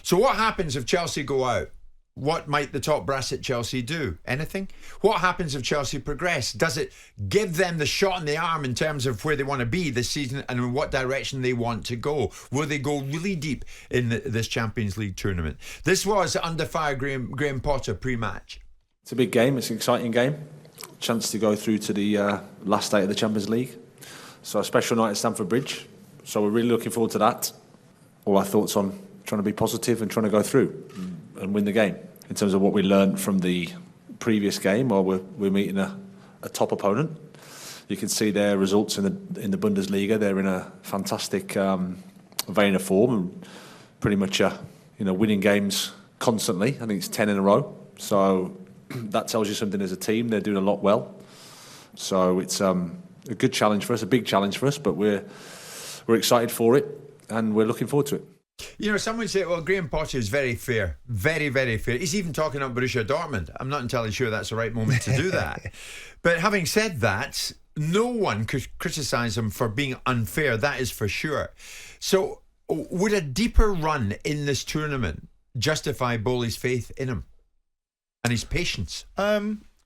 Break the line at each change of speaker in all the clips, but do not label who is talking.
So what happens if Chelsea go out? What might the top brass at Chelsea do? Anything? What happens if Chelsea progress? Does it give them the shot in the arm in terms of where they want to be this season and in what direction they want to go? Will they go really deep in this Champions League tournament? This was Under Fire Graham Potter pre-match.
It's a big game. It's an exciting game. Chance to go through to the last day of the Champions League. So a special night at Stamford Bridge. So we're really looking forward to that. All our thoughts on trying to be positive and trying to go through and win the game. In terms of what we learned from the previous game, or we're meeting a top opponent. You can see their results in the Bundesliga. They're in a fantastic vein of form and pretty much winning games constantly. I think it's 10 in a row. So that tells you something as a team. They're doing a lot well. So it's a good challenge for us, a big challenge for us, but we're excited for it and we're looking forward to it.
You know, someone say, well, Graham Potter is very fair. Very, very fair. He's even talking about Borussia Dortmund. I'm not entirely sure that's the right moment to do that. But having said that, no one could criticise him for being unfair. That is for sure. So would a deeper run in this tournament justify Bowley's faith in him and his patience?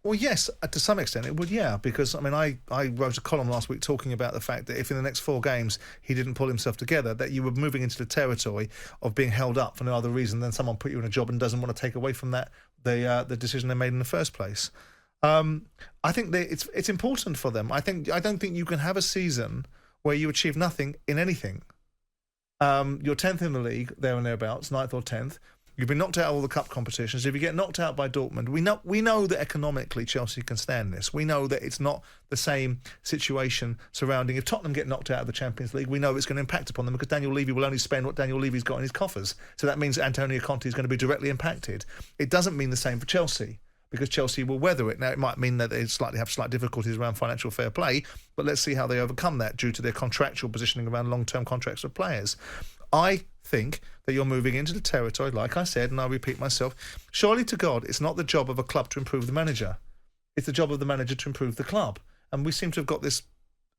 Well, yes, to some extent it would, yeah, because, I mean, I wrote a column last week talking about the fact that if in the next 4 games he didn't pull himself together, that you were moving into the territory of being held up for no other reason than someone put you in a job and doesn't want to take away from that the decision they made in the first place. I think that it's important for them. I don't think you can have a season where you achieve nothing in anything. You're 10th in the league, there and thereabouts, 9th or 10th. You've been knocked out of all the cup competitions. If you get knocked out by Dortmund, we know that economically Chelsea can stand this. We know that it's not the same situation surrounding. If Tottenham get knocked out of the Champions League, we know it's going to impact upon them because Daniel Levy will only spend what Daniel Levy's got in his coffers. So that means Antonio Conte is going to be directly impacted. It doesn't mean the same for Chelsea, because Chelsea will weather it. Now, it might mean that they have slight difficulties around financial fair play, but let's see how they overcome that due to their contractual positioning around long-term contracts with players. I think that you're moving into the territory, like I said, and I repeat myself, surely to God, it's not the job of a club to improve the manager. It's the job of the manager to improve the club. And we seem to have got this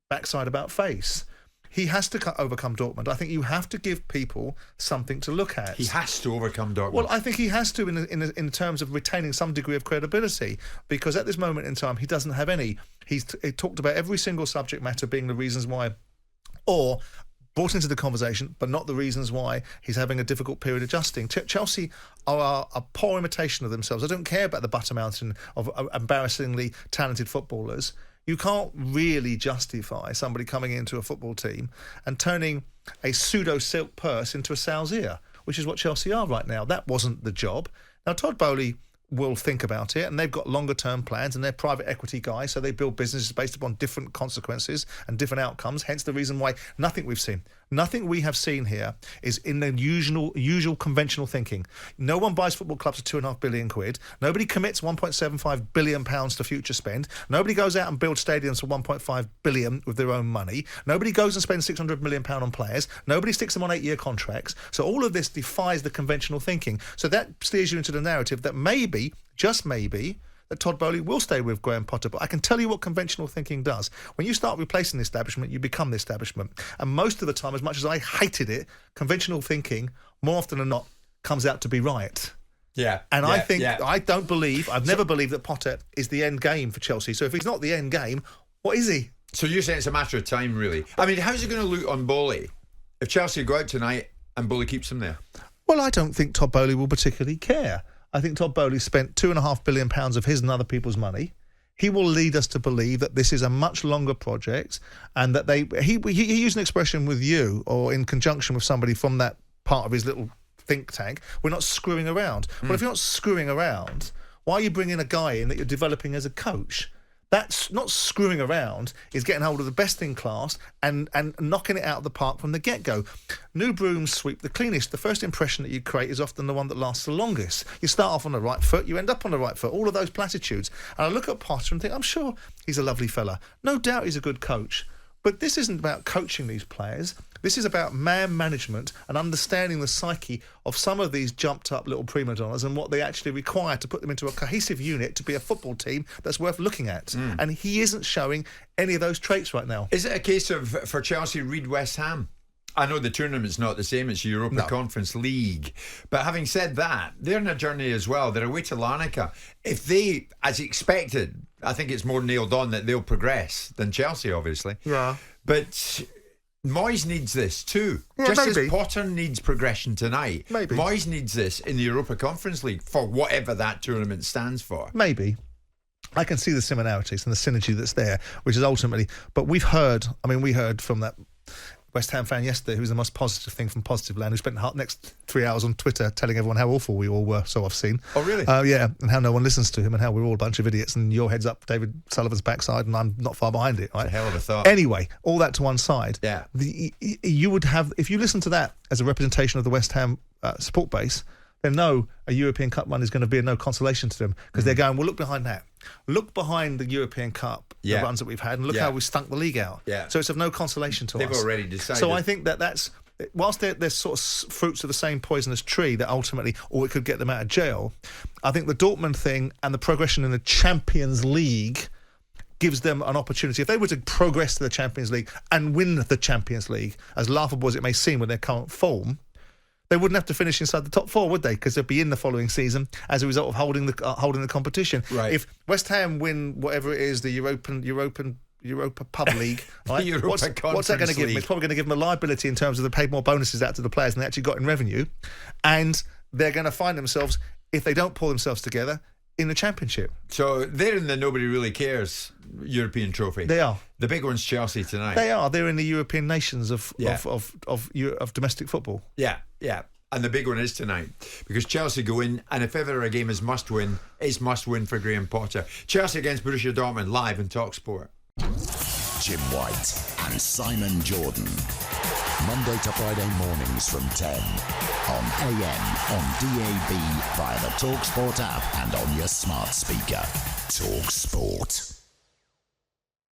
backside about face. He has to overcome Dortmund. I think you have to give people something to look at.
He has to overcome Dortmund.
Well, I think he has to in terms of retaining some degree of credibility, because at this moment in time, he doesn't have any. He talked about every single subject matter being the reasons why, or brought into the conversation, but not the reasons why he's having a difficult period adjusting. Chelsea are a poor imitation of themselves. I don't care about the butter mountain of embarrassingly talented footballers. You can't really justify somebody coming into a football team and turning a pseudo-silk purse into a sow's ear, which is what Chelsea are right now. That wasn't the job. Now, Todd Bowley will think about it, and they've got longer-term plans, and they're private equity guys, so they build businesses based upon different consequences and different outcomes, hence the reason why nothing we have seen here is in the usual conventional thinking. No one buys football clubs for £2.5 billion. Nobody commits £1.75 billion to future spend. Nobody goes out and builds stadiums for £1.5 billion with their own money. Nobody goes and spends £600 million on players. Nobody sticks them on 8-year contracts. So all of this defies the conventional thinking. So that steers you into the narrative that maybe, just maybe, that Todd Bowley will stay with Graham Potter. But I can tell you what conventional thinking does. When you start replacing the establishment, you become the establishment. And most of the time, as much as I hated it, conventional thinking, more often than not, comes out to be right.
Yeah.
And I think, I've never believed that Potter is the end game for Chelsea. So if he's not the end game, what is he?
So you're saying it's a matter of time, really? I mean, how's it going to look on Bowley if Chelsea go out tonight and Bowley keeps him there?
Well, I don't think Todd Bowley will particularly care. I think Todd Bowley spent £2.5 billion of his and other people's money. He will lead us to believe that this is a much longer project, and that he used an expression with you or in conjunction with somebody from that part of his little think tank. We're not screwing around. Well, if you're not screwing around, why are you bringing a guy in that you're developing as a coach? That's not screwing around, is getting hold of the best in class and knocking it out of the park from the get-go. New brooms sweep the cleanest. The first impression that you create is often the one that lasts the longest. You start off on the right foot, you end up on the right foot, all of those platitudes. And I look at Potter and think, I'm sure he's a lovely fella. No doubt he's a good coach. But this isn't about coaching these players. This is about man management and understanding the psyche of some of these jumped-up little prima donnas and what they actually require to put them into a cohesive unit to be a football team that's worth looking at. And he isn't showing any of those traits right now.
Is it a case of, for Chelsea, read West Ham? I know the tournament's not the same, it's Europa Conference League. But having said that, they're on a journey as well. They're away to Larnaca. If they, as expected, I think it's more nailed on that they'll progress than Chelsea, obviously.
Yeah.
But Moyes needs this too.
Yeah,
Just
maybe.
as Potter needs progression tonight,
Maybe.
Moyes needs this in the Europa Conference League for whatever that tournament stands for.
Maybe. I can see the similarities and the synergy that's there, which is ultimately... But we heard from that West Ham fan yesterday, who's the most positive thing from Positive Land, who spent the next 3 hours on Twitter telling everyone how awful we all were, so I've seen.
Oh, really?
Yeah, and how no one listens to him and how we're all a bunch of idiots and your head's up David Sullivan's backside and I'm not far behind it. Right?
It's a hell of a thought.
Anyway, all that to one side.
Yeah.
You would have, if you listen to that as a representation of the West Ham support base, then no, a European Cup run is going to be no consolation to them because they're going, well, look behind that. Look behind the European Cup, the runs that we've had, and look how we stunk the league out. Yeah. So it's of no consolation to us.
They've already decided.
So I think that's, whilst they're sort of fruits of the same poisonous tree that ultimately, or it could get them out of jail, I think the Dortmund thing and the progression in the Champions League gives them an opportunity. If they were to progress to the Champions League and win the Champions League, as laughable as it may seem with their current form, they wouldn't have to finish inside the top 4, would they? Because they'd be in the following season as a result of holding the competition.
Right.
If West Ham win whatever it is, the Europa Pub League, right? What's that going to give them? It's probably going to give them a liability in terms of they paid more bonuses out to the players than they actually got in revenue, and they're going to find themselves, if they don't pull themselves together, in the Championship.
So they're in the nobody really cares European trophy.
They are.
The big one's Chelsea tonight.
They are. They're in the European nations of domestic football.
Yeah. And the big one is tonight because Chelsea go in, and if ever a game is must win, it's must win for Graeme Potter. Chelsea against Borussia Dortmund live on talkSPORT.
Jim White and Simon Jordan. Monday to Friday mornings from 10 on AM, on DAB, via the talkSPORT app and on your smart speaker. talkSPORT.